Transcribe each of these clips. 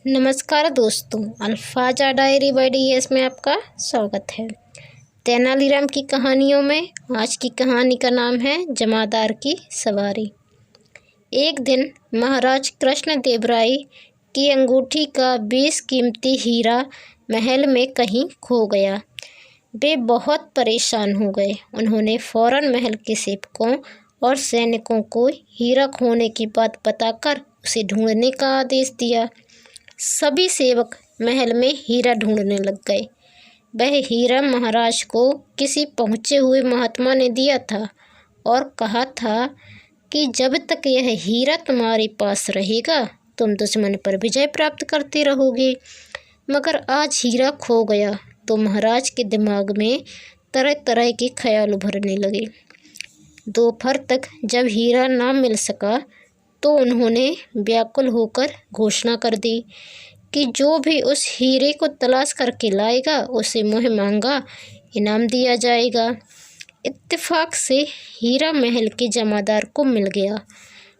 नमस्कार दोस्तों, अल्फाजा diary bye DS में आपका स्वागत है। तेनालीराम की कहानियों में आज की कहानी का नाम है जमादार की सवारी। एक दिन महाराज कृष्णदेव राय की अंगूठी का 20 कीमती हीरा महल में कहीं खो गया। वे बहुत परेशान हो गए। उन्होंने फौरन महल के सेवकों और सैनिकों को हीरा खोने की बात बताकर उसे ढूंढने का आदेश दिया। सभी सेवक महल में हीरा ढूंढने लग गए। वह हीरा महाराज को किसी पहुँचे हुए महात्मा ने दिया था और कहा था कि जब तक यह हीरा तुम्हारे पास रहेगा तुम दुश्मन पर विजय प्राप्त करते रहोगे। मगर आज हीरा खो गया तो महाराज के दिमाग में तरह तरह के ख्याल उभरने लगे। दोपहर तक जब हीरा ना मिल सका तो उन्होंने व्याकुल होकर घोषणा कर दी कि जो भी उस हीरे को तलाश करके लाएगा उसे मुँह मांगा इनाम दिया जाएगा। इत्तेफाक से हीरा महल के जमादार को मिल गया।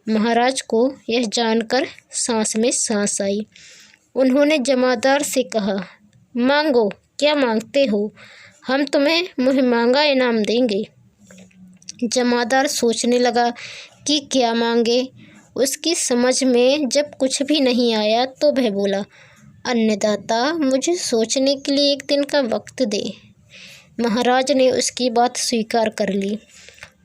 महाराज को यह जानकर सांस में सांस आई। उन्होंने जमादार से कहा, मांगो, क्या मांगते हो? हम तुम्हें मुँह मांगा इनाम देंगे। जमादार सोचने लगा कि क्या मांगे। उसकी समझ में जब कुछ भी नहीं आया तो वह बोला, अन्नदाता, मुझे सोचने के लिए एक दिन का वक्त दे। महाराज ने उसकी बात स्वीकार कर ली।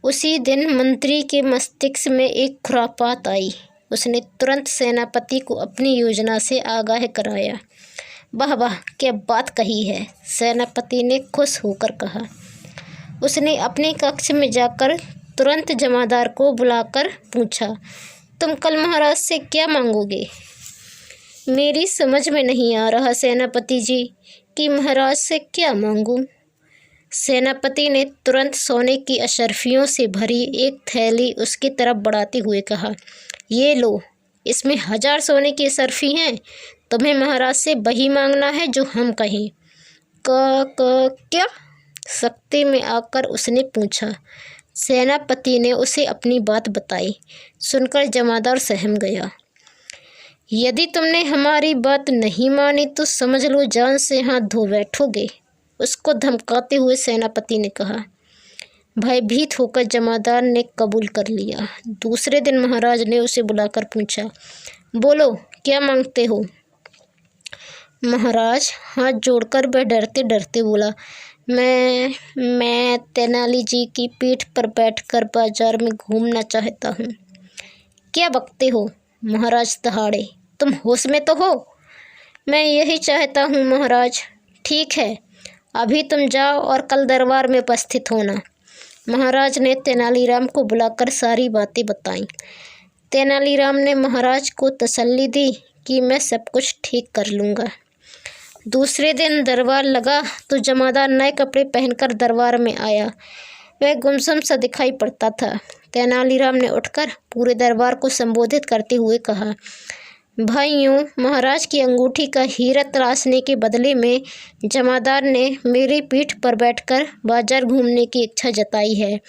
उसी दिन मंत्री के मस्तिष्क में एक खुरापात आई। उसने तुरंत सेनापति को अपनी योजना से आगाह कराया। वाह वाह, क्या बात कही है, सेनापति ने खुश होकर कहा। उसने अपने कक्ष में जाकर तुरंत जमादार को बुलाकर पूछा, तुम कल महाराज से क्या मांगोगे? मेरी समझ में नहीं आ रहा सेनापति जी कि महाराज से क्या मांगूं। सेनापति ने तुरंत सोने की अशर्फियों से भरी एक थैली उसकी तरफ बढ़ाते हुए कहा, ये लो, इसमें 1000 सोने की अशर्फी हैं। तुम्हें महाराज से वही मांगना है जो हम कहें। क्या? सख्ती में आकर उसने पूछा। सेनापति ने उसे अपनी बात बताई। सुनकर जमादार सहम गया। यदि तुमने हमारी बात नहीं मानी तो समझ लो जान से हाथ धो बैठोगे, उसको धमकाते हुए सेनापति ने कहा। भयभीत होकर जमादार ने कबूल कर लिया। दूसरे दिन महाराज ने उसे बुलाकर पूछा, बोलो, क्या मांगते हो? महाराज हाथ जोड़कर वह डरते डरते बोला, मैं तेनाली जी की पीठ पर बैठकर बाजार में घूमना चाहता हूँ। क्या बकते हो? महाराज दहाड़े, तुम होश में तो हो? मैं यही चाहता हूँ महाराज। ठीक है, अभी तुम जाओ और कल दरबार में उपस्थित होना। महाराज ने तेनालीराम को बुलाकर सारी बातें बताईं। तेनालीराम ने महाराज को तसल्ली दी कि मैं सब कुछ ठीक कर लूँगा। दूसरे दिन दरबार लगा तो जमादार नए कपड़े पहनकर दरबार में आया। वह गुमसुम सा दिखाई पड़ता था। तेनालीराम ने उठकर पूरे दरबार को संबोधित करते हुए कहा, भाइयों, महाराज की अंगूठी का हीरा तलाशने के बदले में जमादार ने मेरी पीठ पर बैठकर बाजार घूमने की इच्छा जताई है।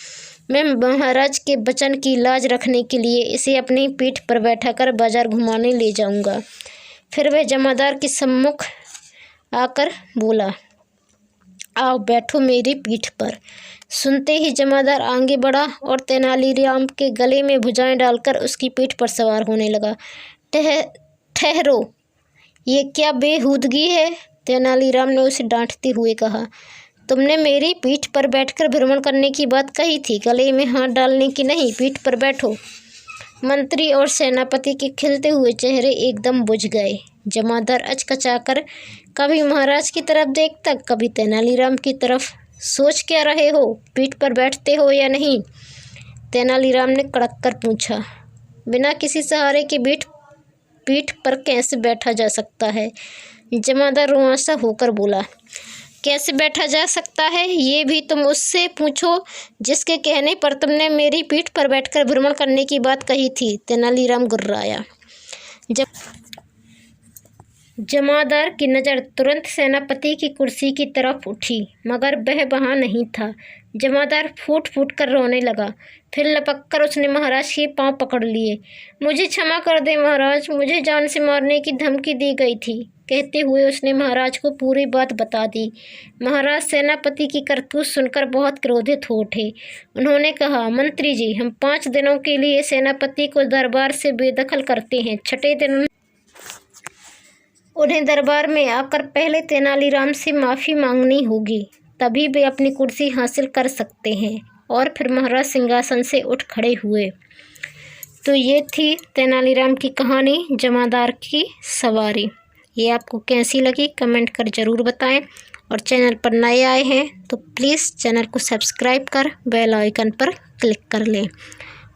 मैं महाराज के वचन की लाज रखने के लिए इसे अपनी पीठ पर बैठाकर बाजार घुमाने ले जाऊंगा। फिर वह जमादार के सम्मुख आकर बोला, आओ बैठो मेरी पीठ पर। सुनते ही जमादार आगे बढ़ा और तेनालीराम के गले में भुजाएं डालकर उसकी पीठ पर सवार होने लगा। ठहरो, ये क्या बेहूदगी है? तेनालीराम ने उसे डांटते हुए कहा, तुमने मेरी पीठ पर बैठकर भ्रमण करने की बात कही थी, गले में हाथ डालने की नहीं। पीठ पर बैठो। मंत्री और सेनापति के खिलते हुए चेहरे एकदम बुझ गए। जमादार अचकचाकर कभी महाराज की तरफ देखता, कभी तेनालीराम की तरफ। सोच क्या रहे हो, पीठ पर बैठते हो या नहीं? तेनालीराम ने कड़क कर पूछा। बिना किसी सहारे के पीठ पर कैसे बैठा जा सकता है? जमादार रुआंसा होकर बोला, कैसे बैठा जा सकता है ये भी तुम उससे पूछो जिसके कहने पर तुमने मेरी पीठ पर बैठकर भ्रमण करने की बात कही थी। तेनालीराम गुर्राया। जमादार की नज़र तुरंत सेनापति की कुर्सी की तरफ उठी, मगर वह वहाँ नहीं था। जमादार फूट फूट कर रोने लगा। फिर लपक कर उसने महाराज के पांव पकड़ लिए। मुझे क्षमा कर दे महाराज, मुझे जान से मारने की धमकी दी गई थी। कहते हुए उसने महाराज को पूरी बात बता दी। महाराज सेनापति की करतूत सुनकर बहुत क्रोधित हो उठे। उन्होंने कहा, मंत्री जी, हम 5 दिनों के लिए सेनापति को दरबार से बेदखल करते हैं। 6ठे दिन उन्हें दरबार में आकर पहले तेनालीराम से माफ़ी मांगनी होगी, तभी वे अपनी कुर्सी हासिल कर सकते हैं। और फिर महाराज सिंहासन से उठ खड़े हुए। तो ये थी तेनालीराम की कहानी जमादार की सवारी। ये आपको कैसी लगी कमेंट कर ज़रूर बताएं। और चैनल पर नए आए हैं तो प्लीज़ चैनल को सब्सक्राइब कर बेल आइकन पर क्लिक कर लें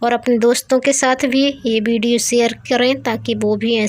और अपने दोस्तों के साथ भी ये वीडियो शेयर करें ताकि वो भी